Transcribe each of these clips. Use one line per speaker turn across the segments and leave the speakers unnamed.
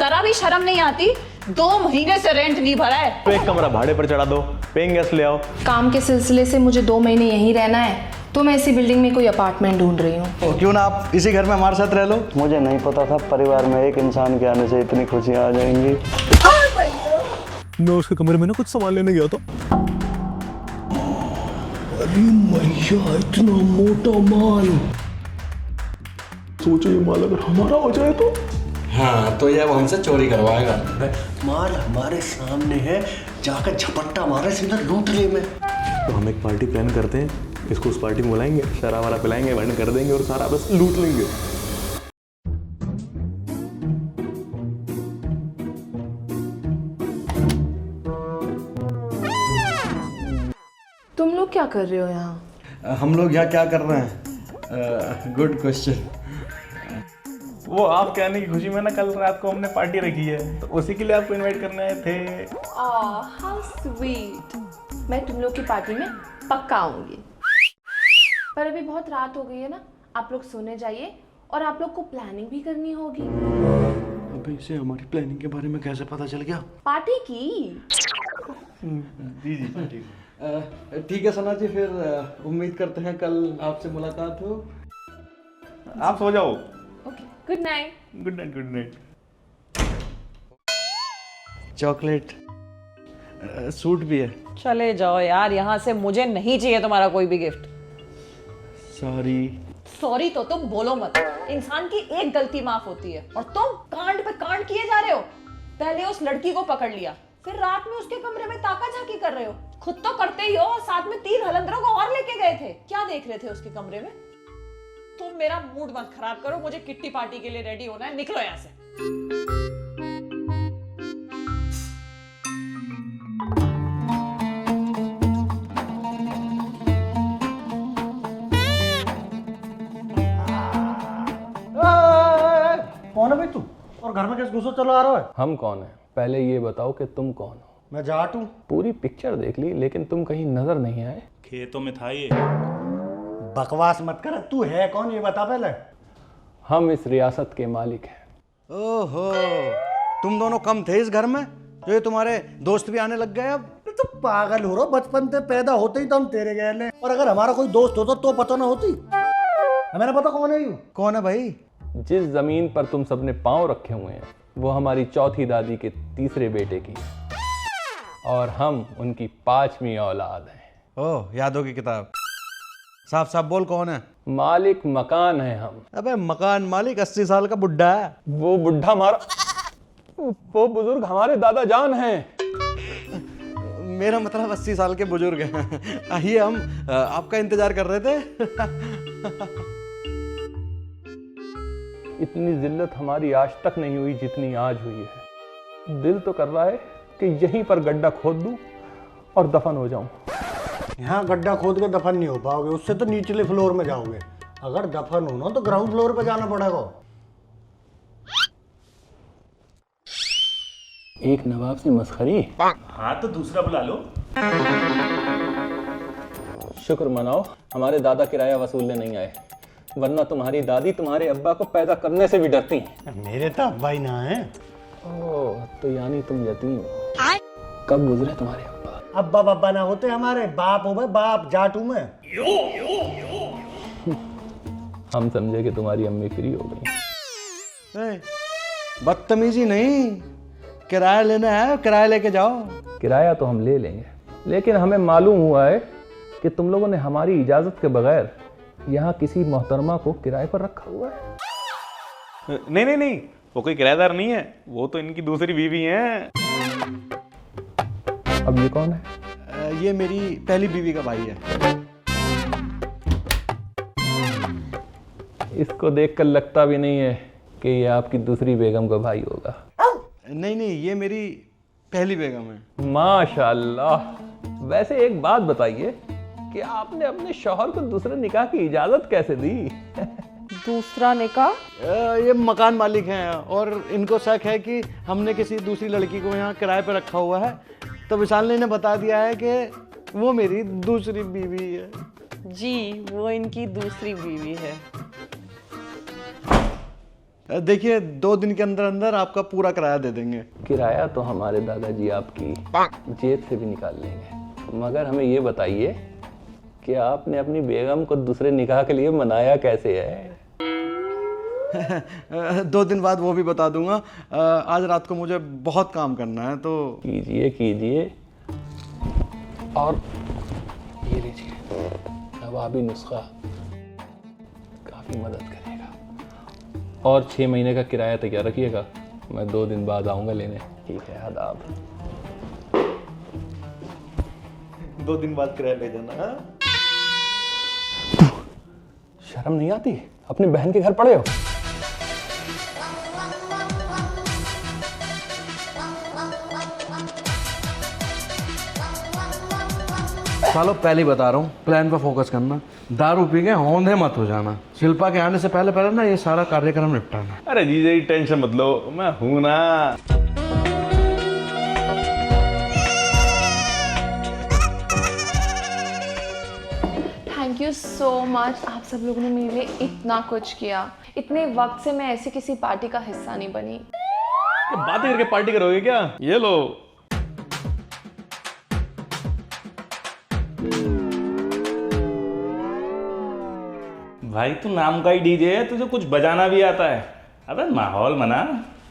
जरा भी शर्म नहीं आती? 2 महीने से रेंट नहीं भरा है।
तो एक कमरा भाड़े पर चढ़ा दो, पेइंग गेस्ट ले आओ।
काम के सिलसिले से मुझे 2 महीने यहीं रहना है, तो मैं इसी बिल्डिंग में कोई अपार्टमेंट ढूंढ रही हूँ।
तो क्यों ना आप इसी घर में हमारे साथ रह लो।
मुझे नहीं पता था परिवार में एक इंसान के आने से इतनी खुशियाँ आ जाएंगी।
मैं उसके कमरे में ना कुछ सामान लेने गया था। अरे मैया, इतना मोटा माल। सोचो ये माल अगर हमारा हो जाए तो।
हाँ, तो ये अब हमसे चोरी करवाएगा।
माल हमारे सामने है, जाकर झपट्टा मारे सीधा लूट ले में।
तो हम एक पार्टी प्लान करते हैं, इसको उस पार्टी में बुलाएंगे, शराब वाला पिलाएंगे, वर्ण कर देंगे और सारा बस लूट लेंगे।
तुम लोग क्या कर रहे हो यहाँ?
हम लोग यहाँ क्या कर रहे हैं? Good question.
वो आप कहने की खुशी में ना कल रात को हमने पार्टी रखी है, तो उसी के लिए आपको इनवाइट करने आए थे।
How sweet. मैं तुम लोग की पार्टी में पक्का आऊंगी। पर अभी बहुत रात हो गई है ना, आप लोग सोने जाइए और आप लोग को प्लानिंग भी करनी होगी।
अबे इसे हमारी प्लानिंग के बारे में कैसे पता चल गया?
पार्टी की।
जी जी
ठीक है सना जी, फिर उम्मीद करते हैं कल आपसे मुलाकात हो।
आप सो जाओ।
Okay, good night.
Good night, good night.
Chocolate suit भी है।
चले जाओ यार यहाँ से, मुझे नहीं चाहिए तुम्हारा कोई भी गिफ्ट।
सॉरी।
सॉरी तो तुम बोलो मत। इंसान की एक गलती माफ होती है और तुम कांड पे कांड किए जा रहे हो। पहले उस लड़की को पकड़ लिया, फिर रात में उसके कमरे में ताका झाकी कर रहे हो। खुद तो करते ही हो और साथ में 3 हलंदरों को और लेके गए थे। क्या देख रहे थे उसके कमरे में? तुम मेरा मूड मत खराब करो, मुझे किट्टी पार्टी के लिए रेडी होना है। निकलो यहाँ से।
कौन है भाई तू? और घर में कैसे घुसो चलो आ रहा है?
हम कौन है पहले ये बताओ कि तुम कौन हो।
मैं जाट हूँ।
पूरी पिक्चर देख ली लेकिन तुम कहीं नजर नहीं आए।
खेतों में था ये।
बकवास मत कर, तू है कौन ये बता पहले।
हम इस रियासत के मालिक हैं।
ओहो, तुम दोनों कम थे इस घर में, जो ये तुम्हारे दोस्त भी आने लग गए अब।
तो पागल हो रहा, बचपन से पैदा होते ही तो हम तेरे गए ले। और अगर हमारा कोई दोस्त होता तो पता ना होती। हमें ना पता कौन है यू।
कौन है भाई?
जिस जमीन पर तुम सबने पांव रखे हुए हैं वो हमारी चौथी दादी के तीसरे बेटे की है और हम उनकी 5वीं औलाद हैं।
ओह, यादों की किताब। साफ साफ बोल कौन है?
मालिक मकान है हम।
अबे मकान मालिक 80 साल का बुड्ढा है।
वो बुढ़ा हमारा, वो बुजुर्ग हमारे दादा जान हैं।
मेरा मतलब 80 साल के बुजुर्ग हैं। आइए, हम आपका इंतजार कर रहे थे।
इतनी जिल्लत हमारी आज तक नहीं हुई जितनी आज हुई है। दिल तो कर रहा है कि यहीं पर गड्ढा खोद दूं और दफन हो जाऊं।
यहाँ गड्ढा खोद के दफन नहीं हो पाओगे, उससे तो निचले फ्लोर में जाओगे। अगर दफन होना तो ग्राउंड फ्लोर पे जाना पड़ेगा।
एक नवाब से मस्खरी।
हाँ तो दूसरा बुला लो।
शुक्र मनाओ हमारे दादा किराया वसूलने नहीं आए, वरना तुम्हारी दादी तुम्हारे अब्बा को पैदा करने से भी डरती हैं।
मेरे तो अब्बा ही ना है।
ओह, तो यानी तुम यतीम हो। कब गुजरे तुम्हारे अब्बा?
अब्बा बब्बा ना होते हमारे, बाप हो भाई बाप, जाट हूं मैं।
हम समझे कि तुम्हारी अम्मी फ्री हो गई।
बदतमीजी नहीं, किराया लेना है, किराया लेके जाओ।
किराया तो हम ले लेंगे, लेकिन हमें मालूम हुआ है कि तुम लोगों ने हमारी इजाजत के बगैर यहाँ किसी मोहतरमा को किराए पर रखा हुआ है।
नहीं नहीं नहीं, वो कोई किराएदार नहीं है, वो तो इनकी दूसरी बीवी है।
अब ये कौन है?
ये मेरी पहली बीवी का भाई है।
इसको देखकर लगता भी नहीं है कि ये आपकी दूसरी बेगम का भाई होगा।
नहीं नहीं, ये मेरी पहली बेगम है।
माशाल्लाह। वैसे एक बात बताइए कि आपने अपने शौहर को दूसरे निकाह की इजाजत कैसे दी?
दूसरा निकाह?
ये मकान मालिक हैं और इनको शक है कि हमने किसी दूसरी लड़की को यहाँ किराए पे रखा हुआ है, तो विशाल ने बता दिया है कि वो मेरी दूसरी बीवी है।
जी, वो इनकी दूसरी बीवी है।
देखिए 2 दिन के अंदर अंदर आपका पूरा किराया दे देंगे।
किराया तो हमारे दादाजी आपकी जेब से भी निकाल लेंगे, मगर हमें ये बताइए कि आपने अपनी बेगम को दूसरे निकाह के लिए मनाया कैसे है?
2 दिन बाद वो भी बता दूंगा। आज रात को मुझे बहुत काम करना है तो
कीजिए कीजिए। और ये लीजिए नवाबी नुस्खा, काफ़ी मदद करेगा। और 6 महीने का किराया तैयार रखिएगा, मैं 2 दिन बाद आऊँगा लेने। ठीक है, आदाब।
2 दिन बाद किराया ले जाना। हाँ?
शर्म नहीं आती? अपनी बहन के घर पड़े हो।
सालों पहले ही बता रहा हूँ, प्लान पर फोकस करना, दारू पी के औंधे मत हो जाना। शिल्पा के आने से पहले पहले ना ये सारा कार्यक्रम निपटाना।
अरे जीजा जी टेंशन मत लो, मैं हूं ना।
थैंक यू सो मच, आप सब लोगों ने मेरे लिए इतना कुछ किया। इतने वक्त से मैं ऐसे किसी पार्टी का हिस्सा नहीं बनी।
बातें करके पार्टी करोगे क्या? ये लो।
भाई तू नाम का ही डीजे है, तुझे कुछ बजाना भी आता है? अबे माहौल बना,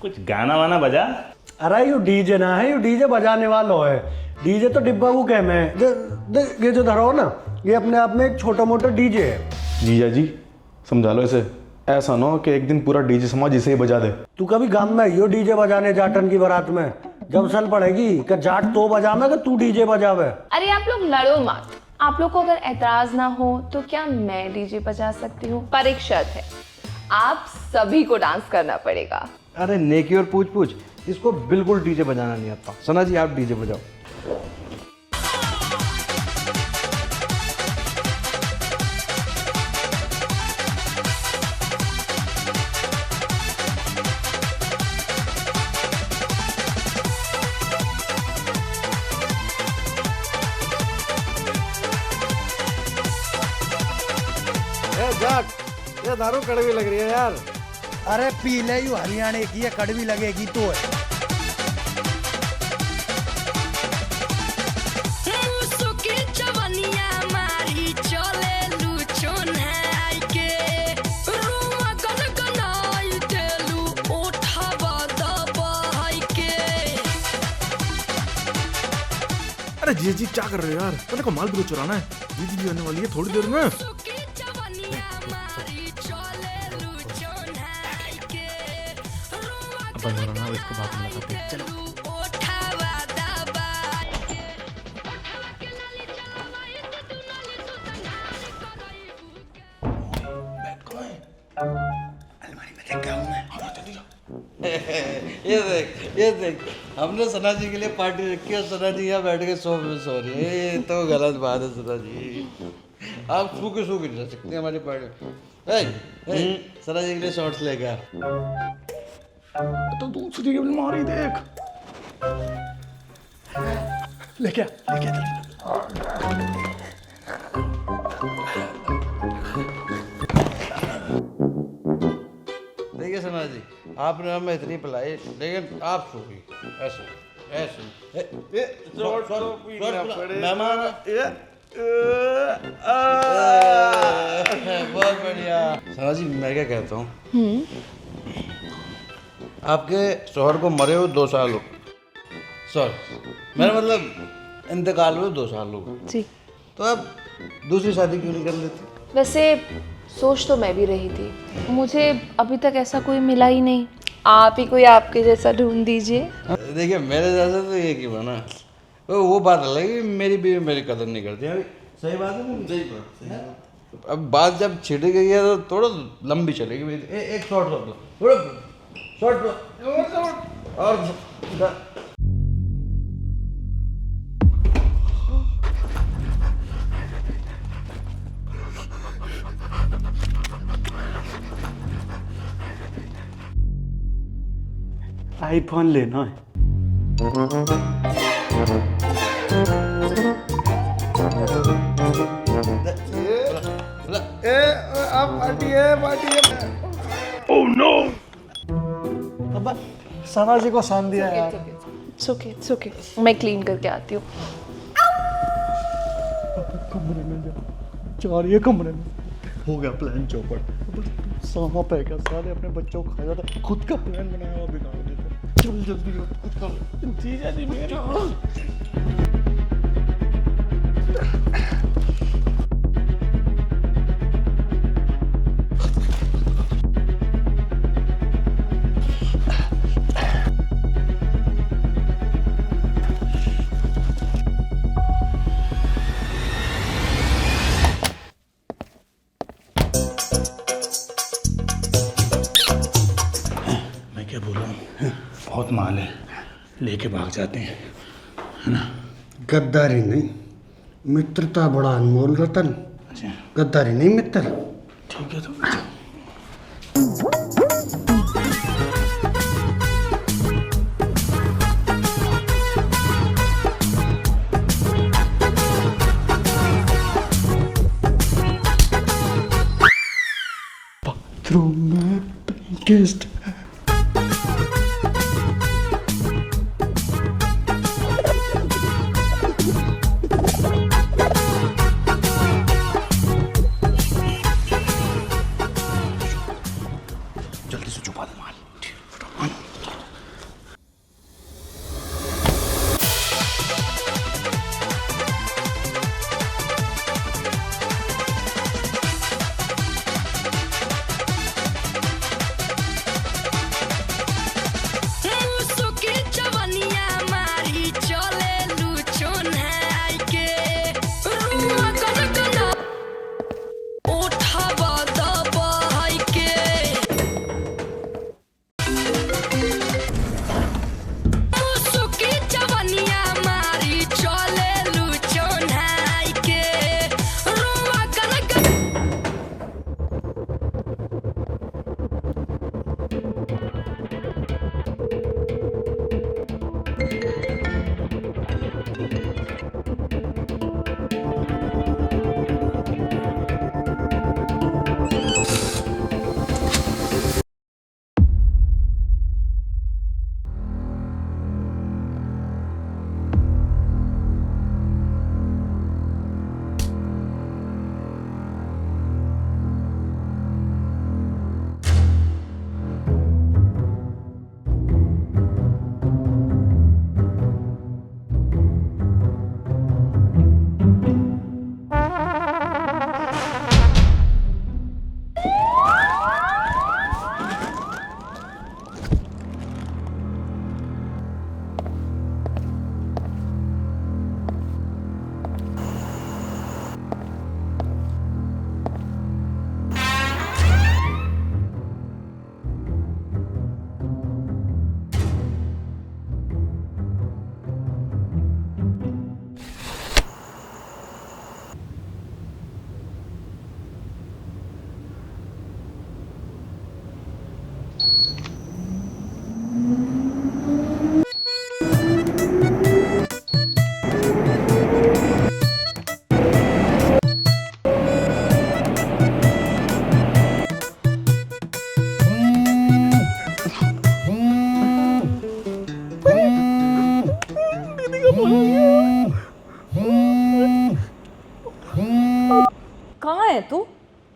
कुछ गाना वाना बजा।
अरे यू डीजे ना है, यू डीजे बजाने वाला है। डीजे तो डिब्बा वो कह में ये जो धरो ना, ये अपने आप में एक छोटा मोटा डीजे है।
जीजा जी समझा लो इसे, ऐसा ना हो कि एक दिन पूरा डीजे समाज इसे ही बजा दे।
तू कभी गाँव में यो डीजे बजाने जाटन की बारात में जब सल पड़ेगी कि जाट तो बजावे कि तू डीजे बजावे।
अरे आप लोग लड़ो मत। आप लोग को अगर एतराज ना हो तो क्या मैं डीजे बजा सकती हूँ, पर एक शर्त है, आप सभी को डांस करना पड़ेगा।
अरे नेकी और पूछ पूछ, इसको बिल्कुल डीजे बजाना नहीं आता। सना जी आप डीजे बजाओ। ये दारू कड़वी लग रही है यार।
अरे पी ले, यू हरियाणा की है, कड़वी लगेगी तो है।
अरे जीजा जी क्या कर रहे हो यार? मैंने कमाल भी तो चुराना है। दीदी भी आने वाली है थोड़ी देर में। इसको बात में लगाते हैं। चलो
ये देख हमने सना जी के लिए पार्टी रखी है, सना जी यहाँ बैठ के सो रही है। ये तो गलत बात है सना जी, आप सू के नहीं जा सकते हमारी पार्टी। सना जी के लिए शॉर्ट्स लेके आ।
तो दूसरी बीमारी देख, लेके
देखिए सना जी, आपने हमें इतनी पिलाई, लेकिन आप सूखी ऐसे ऐसे मेहमान। बहुत बढ़िया। सना जी मैं क्या कहता हूँ, आपके शोहर को मरे हुए 2 साल हो, सॉरी मेरा मतलब इंतकाल हुए 2 साल हो
जी,
तो आप दूसरी शादी क्यों नहीं कर लेते?
वैसे सोच तो मैं भी रही थी, मुझे अभी तक ऐसा कोई मिला ही नहीं। आप ही कोई आपके जैसा ढूंढ दीजिए।
देखिए मेरे जैसा तो ये की बना, वो बात अलग है, मेरी बीवी मेरी कदर नहीं करती। अभी सही बात है ना? सही बात। अब बात जब छिड़ गई है तो थोड़ा लंबी चलेगी। एक शॉर्ट थोड़ा शॉर्ट और
आईफोन लेना है।
आप पार्टी है। ओह नो,
अब सना जी को सान दिया यार।
इट्स ओके मैं क्लीन करके आती हूँ।
कमरे में जा, जा रही है कमरे में। हो गया प्लान चौपट। सांप है क्या साले, अपने बच्चों को खा जाता, खुद का प्लान बनाया हुआ बिगाड़ देता। चल जल्दी हो, खुद का। जीजा जी मेरे
मैं क्या बोल रहा हूँ, बहुत माल है, लेके भाग जाते हैं, है ना?
गद्दारी नहीं, मित्रता बड़ा अनमोल रतन।
अच्छा
गद्दारी नहीं मित्र।
ठीक है तो
बाथरूम में गेस्ट।
जल्दी से छुपा दे माल।
कहाँ है तू?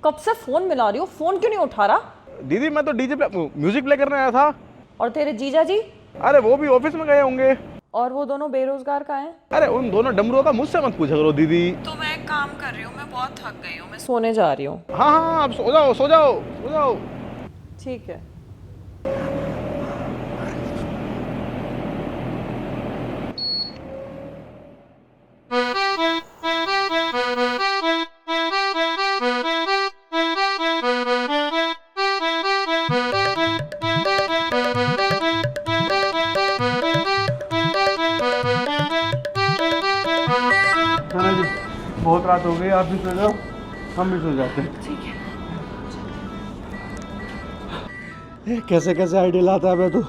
कब से फोन मिला रही हो, फोन क्यों नहीं उठा रहा?
दीदी मैं तो डीजे म्यूजिक प्ले करने आया था।
और तेरे जीजा जी?
अरे वो भी ऑफिस में गए होंगे।
और वो दोनों बेरोजगार कहाँ हैं?
अरे उन दोनों डमरुओं का मुझसे मत पूछा करो दीदी।
तो मैं एक काम कर रही हूँ, मैं बहुत थक गई हूँ, मैं सोने जा रही हूँ।
हाँ हाँ आप सो जाओ सो जाओ सो जाओ।
ठीक है।
बहुत रात हो गई, आप भी सो जाओ, हम भी सो जाते हैं।
ठीक है।
कैसे कैसे आइडिया लाता है तू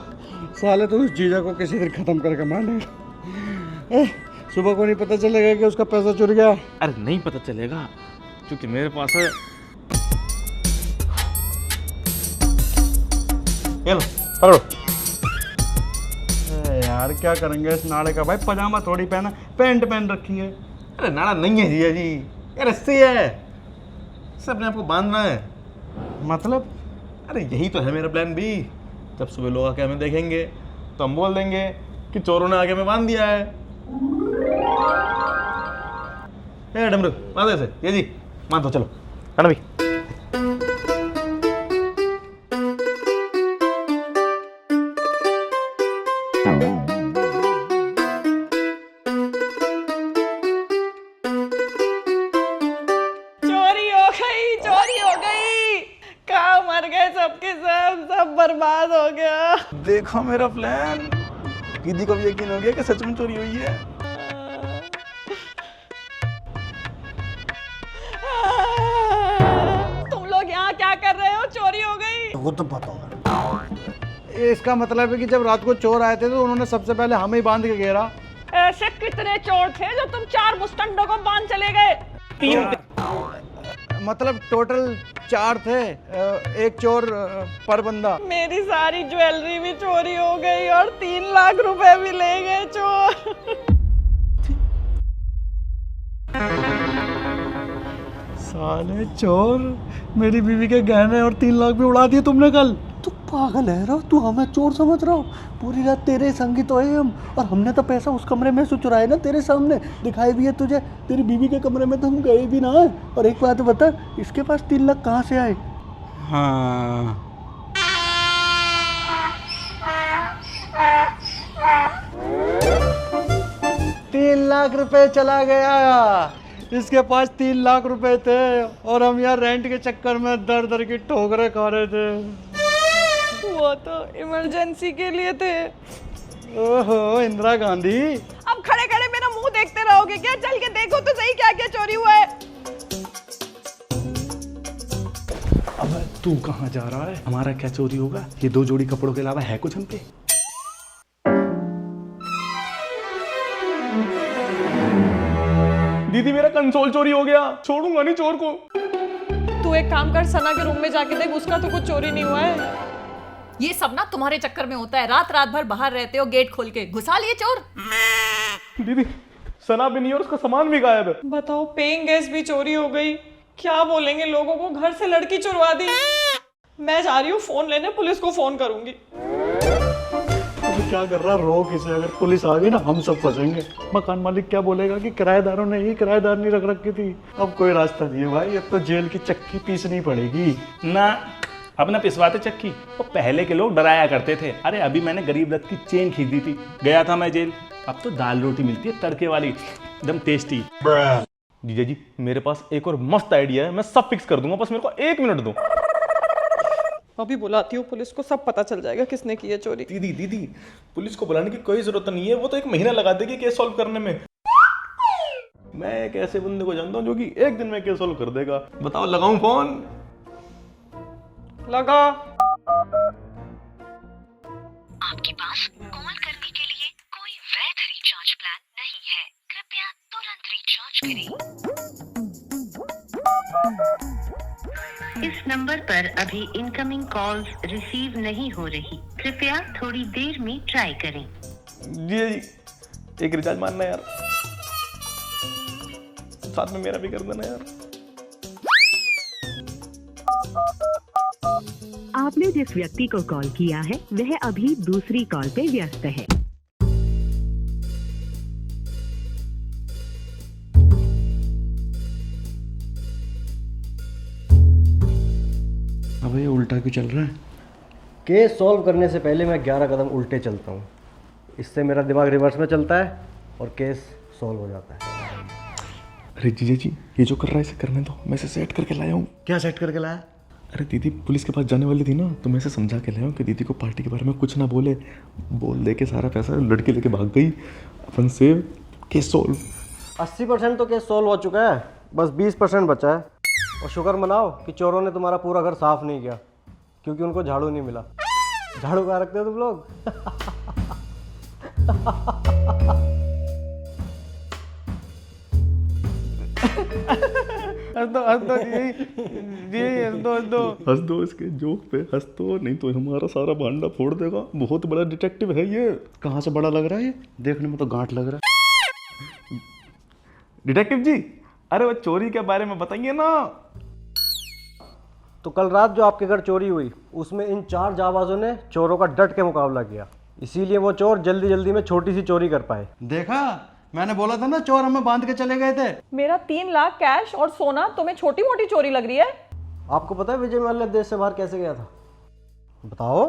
साले, तो उस जीजा को किसी दिन खत्म करके मारने। सुबह को नहीं पता चलेगा कि उसका पैसा चुर गया।
अरे नहीं पता चलेगा क्योंकि मेरे पास है। ये लो पकड़ो।
यार क्या करेंगे इस नाड़े का भाई, पजामा थोड़ी पहना, पैंट पहन रखी है।
अरे नाड़ा नहीं है जिया जी, ये रस्सी है, इससे अपने आप को बांधना है।
मतलब
अरे यही तो है मेरा प्लान बी। जब सुबह लोग आके हमें देखेंगे तो हम बोल देंगे कि चोरों ने आके हमें बांध दिया है। ए डमरू बांधो इसे, ये जी बांधो, चलो है भाई।
चोरी हो गई, चोरी हो गई, कहाँ मर गए सबके सब बर्बाद हो गया।
देखो मेरा प्लान, दीदी को भी यकीन हो गया कि सच में चोरी हुई है।
तुम लोग यहाँ क्या कर रहे हो? चोरी हो गई।
वो तो पता होगा। इसका मतलब है कि जब रात को चोर आए थे तो उन्होंने सबसे पहले हमें ही बांध के घेरा।
ऐसे कितने चोर थे जो तुम 4 मुस्टंडों को बांध चले गए?
3
मतलब टोटल 4 थे, एक चोर पर बंदा।
मेरी सारी ज्वेलरी भी चोरी हो गई और 3 लाख रुपए भी ले गए चोर।
साले चोर, मेरी बीवी के गहने और 3 लाख भी उड़ा दिए तुमने कल। तू पागल है रो, तू हमें चोर समझ रहा हो? पूरी रात तेरे संगी तो है हम, और हमने तो पैसा उस कमरे में से चुराया ना, तेरे सामने दिखाई भी है तुझे। तेरी बीवी के कमरे में तो हम गए भी ना। और एक बात बता, इसके पास 3 लाख कहाँ से आए?
हाँ
3 लाख रुपए चला गया। इसके पास 3 लाख रुपए थे और हम यहाँ रेंट के चक्कर में दर दर की ठोकरें खा रहे थे।
वो तो इमरजेंसी के लिए थे।
ओहो इंदिरा गांधी।
अब खड़े खड़े मेरा मुंह देखते रहोगे क्या? चल के देखो तो सही क्या क्या चोरी हुआ है।
अब तू कहाँ जा रहा है? हमारा क्या चोरी होगा? ये 2 जोड़ी कपड़ों के अलावा है कुछ हम पे? दीदी मेरा कंसोल चोरी हो गया, छोड़ूंगा नहीं चोर को।
तू एक काम कर, सना के रूम में जाके देख, उसका तो कुछ चोरी नहीं हुआ है। ये सब ना तुम्हारे चक्कर में होता है। रात रात भर बाहर रहते हो गेट खोल के, घुसा लिए चोर।
दीदी सना भी नहीं और उसका सामान भी गायब है।
बताओ, पेइंग गेस्ट भी चोरी हो गई। क्या बोलेंगे लोगों को? घर से लड़की चुरवा दी। मैं जा रही हूँ फोन लेने, पुलिस को फोन करूंगी।
तो क्या कर रहा, रोक इसे। अगर पुलिस आ गई ना हम सब फंसेंगे। मकान मालिक क्या बोलेगा कि किराएदारों ने ही किराएदार नहीं रख रखी थी। अब कोई रास्ता नहीं है भाई, अब तो जेल की चक्की पीसनी पड़ेगी
ना अब ना पिसवाते चक्की, वो पहले के लोग डराया करते थे। अरे अभी मैंने गरीब रथ की चेन खरीदी थी, गया था मैं जेल। अब तो दाल रोटी मिलती है तड़के वाली, एकदम टेस्टी।
जीजा जी मेरे पास एक और मस्त आइडिया है, मैं सब फिक्स कर दूंगा, बस मेरे को 1 मिनट दो।
अभी बुलाती हूँ पुलिस को, सब पता चल जाएगा किसने की है चोरी।
दीदी दीदी पुलिस को बुलाने की कोई जरूरत नहीं है, वो तो 1 महीना लगा देगी केस सॉल्व करने में। मैं एक ऐसे बंदे को जानता हूँ जो कि 1 दिन में केस सॉल्व कर देगा। बताओ लगाऊं फोन?
लगा।
आपके पास कॉल करने के लिए कोई वैध रिचार्ज प्लान नहीं है, कृपया तुरंत रिचार्ज करें। इस नंबर पर अभी इनकमिंग कॉल्स रिसीव नहीं हो रही, कृपया थोड़ी देर में ट्राई करें।
जी जी एक रिचार्ज मारना यार, साथ में मेरा भी कर देना यार।
आपने जिस व्यक्ति को कॉल किया है वह अभी दूसरी कॉल पे व्यस्त है।
अब ये उल्टा क्यों चल रहा है?
केस सॉल्व करने से पहले मैं 11 कदम उल्टे चलता हूँ। इससे मेरा दिमाग रिवर्स में चलता है और केस सॉल्व हो जाता है।
अरे जीजा जी ये जो कर रहा है इसे करने दो, मैं इसे सेट करके लाया हूँ।
क्या सेट करके लाया?
अरे दीदी पुलिस के पास जाने वाली थी ना, तो मैं इसे समझा के लाया हूँ कि दीदी को पार्टी के बारे में कुछ ना बोले। बोल दे के सारा पैसा लड़की लेके भाग गई, अपन सेव, केस सॉल्व।
80% तो केस सॉल्व हो चुका है, बस 20% बचा है। और शुक्र मनाओ कि चोरों ने तुम्हारा पूरा घर साफ नहीं किया, क्योंकि उनको झाड़ू नहीं मिला। झाड़ू कहाँ रखते हो तुम लोग?
हंस दो जी हंस दो इसके जोक पे हंस दो, नहीं तो हमारा सारा भांडा फोड़ देगा। बहुत बड़ा डिटेक्टिव है ये।
कहाँ से बड़ा लग रहा है ये? देखने में तो गांठ लग रहा है।
डिटेक्टिव जी, अरे वो चोरी के बारे में बताइए ना।
तो कल रात जो आपके घर चोरी हुई उसमें इन 4 जाबाजों ने चोरों का डट के मुकाबला किया, इसीलिए वो चोर जल्दी जल्दी में छोटी सी चोरी कर पाए।
देखा, मैंने बोला था ना, चोर हमें बांध के चले गए थे।
मेरा 3 लाख कैश और सोना तुम्हें छोटी मोटी चोरी लग रही है?
आपको पता है विजय माल्या देश से बाहर कैसे गया था? बताओ।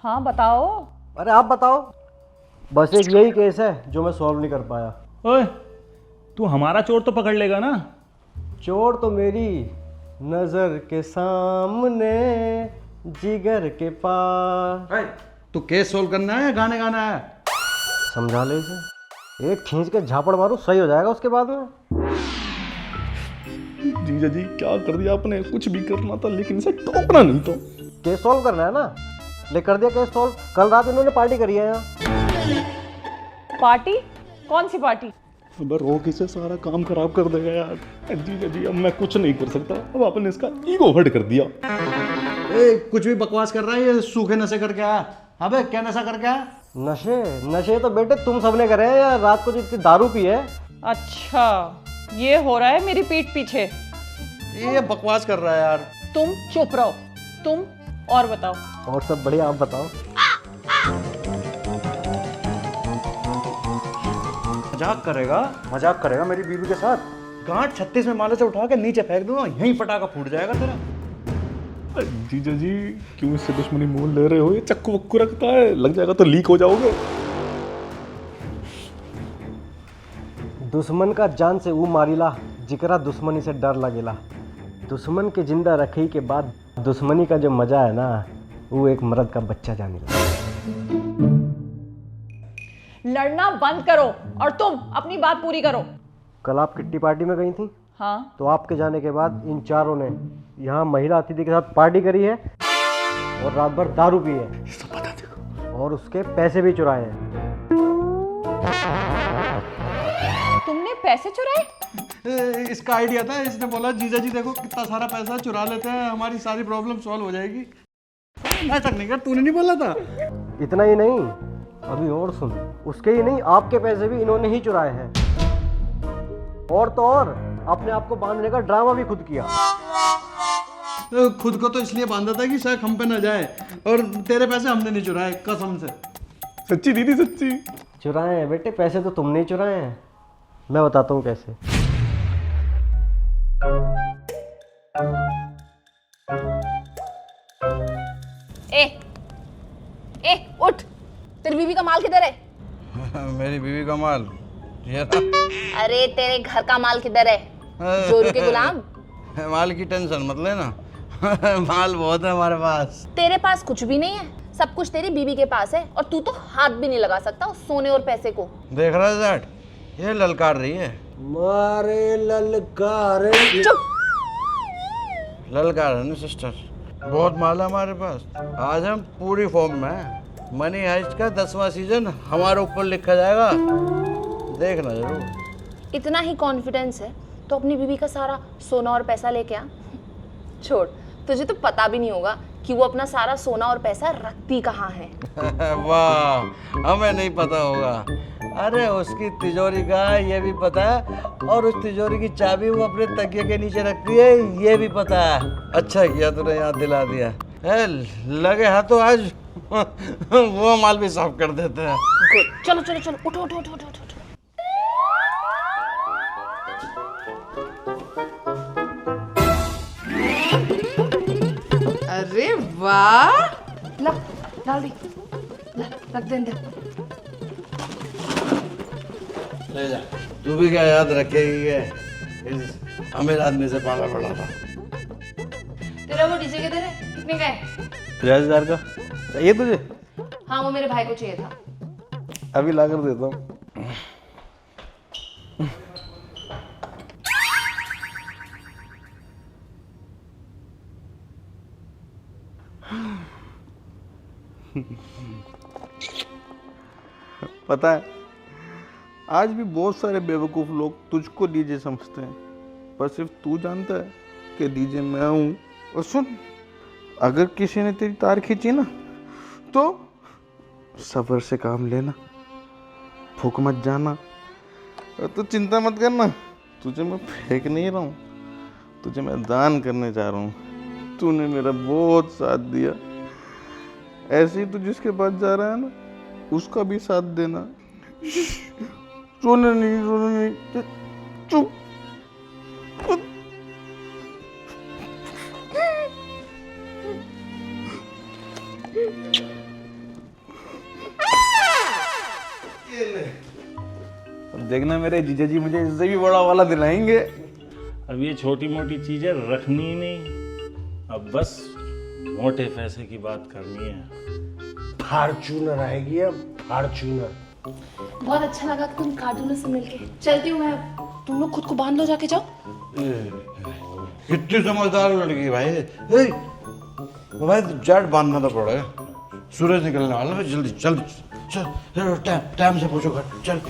हाँ बताओ।
अरे आप बताओ। बस एक यही केस है जो मैं सॉल्व नहीं कर पाया।
ओए, तू हमारा चोर तो पकड़ लेगा ना?
चोर तो मेरी नजर के सामने जिगर के पास।
तू केस सोल्व करना है या गाने गाना है?
समझा ले इसे, एक खींच के झापड़ मारू सही हो जाएगा उसके बाद में।
जीजा जी क्या कर दिया आपने? कुछ भी करना था लेकिन इसे टोकना नहीं तो।
केस सॉल्व करना है ना, ले कर दिया केस सॉल्व। कल रात इन्होंने पार्टी करी है यहाँ।
पार्टी? कौन सी पार्टी?
अब रोक इसे, सारा काम खराब कर देगा यार। जीजा जी अब मैं कुछ नहीं कर सकता, अब आपने इसका ईगो हर्ट कर दिया।
कुछ भी बकवास कर रहा है ये, सूखे नशे करके आया। अबे क्या नशा करके आया?
नशे नशे तो बेटे तुम सबने करे हैं यार, रात को जो इतनी दारू पी है।
अच्छा, ये हो रहा है मेरी पीठ पीछे।
ये बकवास कर रहा है यार।
तुम चुप रहो। तुम और बताओ।
और सब बढ़िया, आप बताओ।
मजाक करेगा मेरी बीवी के साथ। गांठ 36 में माले से उठा के नीचे फेंक दूंगा, यहीं पटाखा फूट जाएगा तेरा।
जीजा जी क्यों इससे दुश्मनी मोल ले रहे हो? ये चक्कू वक्कू रखता है, लग जाएगा तो लीक हो जाओगे।
दुश्मन का जान से ऊ मारिला, जिकरा दुश्मनी से डर लगेला। दुश्मन के जिंदा रखी के बाद दुश्मनी का जो मजा है ना, वो एक मर्द का बच्चा जाने लगा।
लड़ना बंद करो और तुम अपनी बात पूरी करो।
कल आप किट्टी पार्टी में गई थी?
हाँ।
तो आपके जाने के बाद इन चारों ने यहाँ महिला अतिथि के साथ पार्टी करी है और रात भर दारू पी है और उसके पैसे भी चुराए हैं।
तुमने पैसे चुराए?
इसका आइडिया था, इसने बोला जीजा जी देखो कितना सारा पैसा चुरा लेते हैं, हमारी सारी प्रॉब्लम सॉल्व हो जाएगी। ऐसा नहीं कर, तूने नहीं बोला था?
इतना ही नहीं, अभी और सुन। उसके ही नहीं, आपके पैसे भी इन्होंने ही चुराए हैं। और तो और अपने आप को बांधने का ड्रामा भी खुद किया।
खुद को तो इसलिए बांधा था कि शक हम पे न जाए, और तेरे पैसे हमने नहीं चुराए, कसम से।
सच्ची दीदी, सच्ची
चुराए हैं बेटे, पैसे तो तुमने ही चुराए हैं। मैं बताता हूँ कैसे।
ए उठ, तेरी बीवी का माल किधर है?
मेरी बीवी का माल ये
अरे तेरे घर का माल किधर है? जोरू के गुलाम।
माल की टेंशन मत लेना। माल बहुत है हमारे पास।
तेरे पास कुछ भी नहीं है, सब कुछ तेरी बीवी के पास है, और तू तो हाथ भी नहीं लगा सकता उस सोने और पैसे को।
देख रहा है जाट, ये ललकार रही है।
मारे ललकारे।
ललकार है ना सिस्टर, बहुत माल है हमारे पास। आज हम पूरी फॉर्म में हैं। मनी हाइस्ट का 10वां सीजन हमारे ऊपर लिखा जाएगा, देखना जरूर।
इतना ही कॉन्फिडेंस है तो अपनी बीवी का सारा सोना और पैसा लेके आ। छोड़, तुझे तो पता भी नहीं होगा कि वो अपना सारा सोना और पैसा रखती कहाँ है।
वाह, हमें नहीं पता होगा। अरे उसकी तिजोरी का ये भी पता है, और उस तिजोरी की चाबी वो अपने तकिए के नीचे रखती है, ये भी पता है। अच्छा किया तूने याद दिला दिया। लगे हाथों आज वो माल भी साफ कर देते हैं।
चलो चलो चलो, उठो उठो उठो उठो उठो। अरे वाह, डाल दी, रख दे अंदर।
ले जा, तू भी क्या याद रखेगी इस अमीर आदमी से पाला पड़ा था।
तेरा वो डीजे किधर है? कितने का है?
50,000 का चाहिए तुझे?
हाँ, वो मेरे भाई को चाहिए था।
अभी ला कर देता हूँ। पता है, आज भी बहुत सारे बेवकूफ़ लोग तुझको डीजे समझते हैं,
पर सिर्फ तू जानता है कि डीजे मैं हूँ। और सुन, अगर किसी ने तेरी तार खींची ना तो सब्र से काम लेना, फूक मत जाना। और तू चिंता मत करना, तुझे मैं फेंक नहीं रहा हूँ, तुझे मैं दान करने जा रहा हूँ। तूने मेरा बहुत साथ दिया, ऐसे ही तू जिसके पास जा रहा है ना उसका भी साथ देना। रोना नहीं, चुप।
अब देखना मेरे जीजा जी मुझे इससे भी बड़ा वाला दिलाएंगे।
अब ये छोटी मोटी चीजें रखनी ही नहीं, अब बस मोटे पैसे की बात करनी है।
फॉर्च्यूनर आएगी अब, फॉर्च्यूनर।
बहुत अच्छा लगा तुम कार्टूनों से मिलके। चलती हूँ मैं, तुम लोग खुद को बांध लो, जाके जाओ।
कितनी समझदार लड़की भाई। भाई जट बांधना तो पड़ेगा, सूरज निकलने वाला है। जल्दी चल चल, टाइम से पूछो घर चल।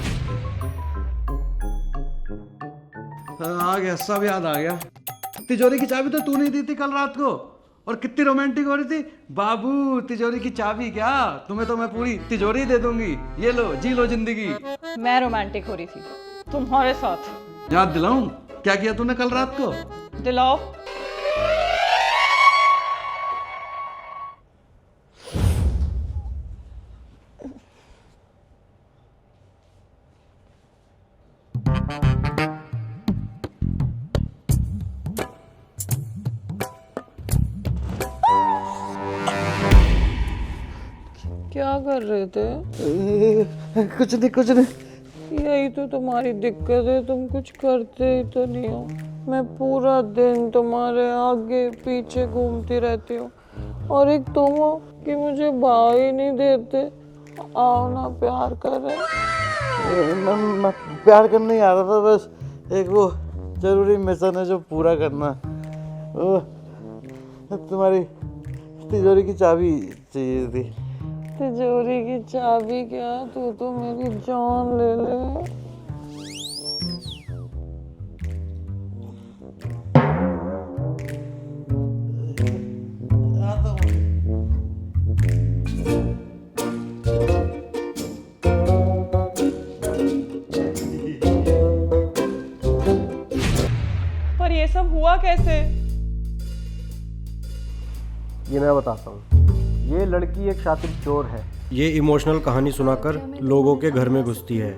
आ गया, सब याद आ गया। तिजोरी की चाबी तो तू नहीं दी थी कल रात को, और कितनी रोमांटिक हो रही थी। बाबू तिजोरी की चाबी क्या, तुम्हें तो मैं पूरी तिजोरी दे दूंगी, ये लो जी लो जिंदगी।
मैं रोमांटिक हो रही थी तुम्हारे साथ।
याद दिलाऊं क्या किया तूने कल रात को?
दिलाओ। क्या कर रहे थे?
कुछ नहीं।
यही तो तुम्हारी दिक्कत है, तुम कुछ करते ही तो नहीं हो। मैं पूरा दिन तुम्हारे आगे पीछे घूमती रहती हूँ, और एक तुम हो कि मुझे भाव ही नहीं देते। आओ ना, प्यार करें।
मैं प्यार करने ही आ रहा था, बस एक वो जरूरी मिशन है जो पूरा करना। वो तुम्हारी तिजोरी की चाबी चाहिए थी।
तिजोरी की चाबी क्या, तू तो मेरी जान ले ले। पर ये सब हुआ कैसे?
ये मैं बताता हूँ। ये लड़की एक शातिर चोर है। ये इमोशनल कहानी सुनाकर लोगों के घर में घुसती है,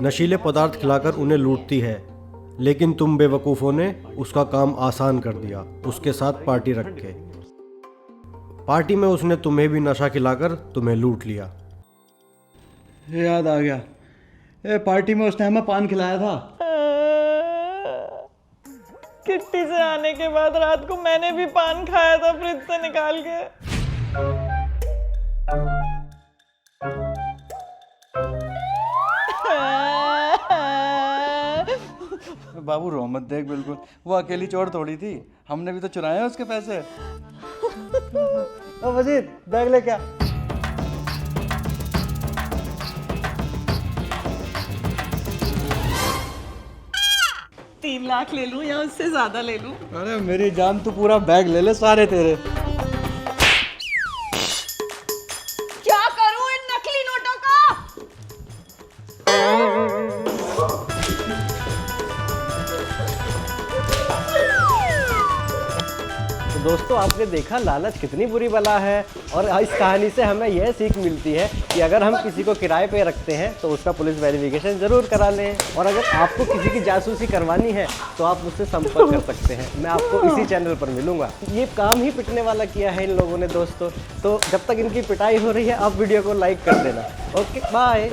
नशीले पदार्थ खिलाकर उन्हें लूटती है, लेकिन तुम बेवकूफ़ों ने उसका काम आसान कर दिया, उसके साथ पार्टी रख के। पार्टी में उसने तुम्हें भी नशा खिलाकर तुम्हें लूट लिया।
याद आ गया, पार्टी में उसने हमें पान खिलाया था।
किट्टी से आने के बाद रात को मैंने भी पान खाया था फ्रिज से निकाल के।
बाबू रो मत, देख बिल्कुल वो अकेली चोर तोड़ी थी, हमने भी तो चुराए हैं उसके पैसे।
ओ वजीर, बैग ले क्या?
3 लाख ले लूं या उससे ज्यादा ले लूं?
अरे मेरी जान, तू पूरा बैग ले ले, सारे तेरे।
क्या करूं इन नकली नोटों का?
तो दोस्तों, आपने देखा लालच कितनी बुरी बला है, और इस कहानी से हमें यह सीख मिलती है कि अगर हम किसी को किराए पे रखते हैं तो उसका पुलिस वेरिफिकेशन ज़रूर करा लें, और अगर आपको किसी की जासूसी करवानी है तो आप मुझसे संपर्क कर सकते हैं। मैं आपको इसी चैनल पर मिलूंगा। ये काम ही पिटने वाला किया है इन लोगों ने दोस्तों। तो जब तक इनकी पिटाई हो रही है, आप वीडियो को लाइक कर देना। Okay, bye.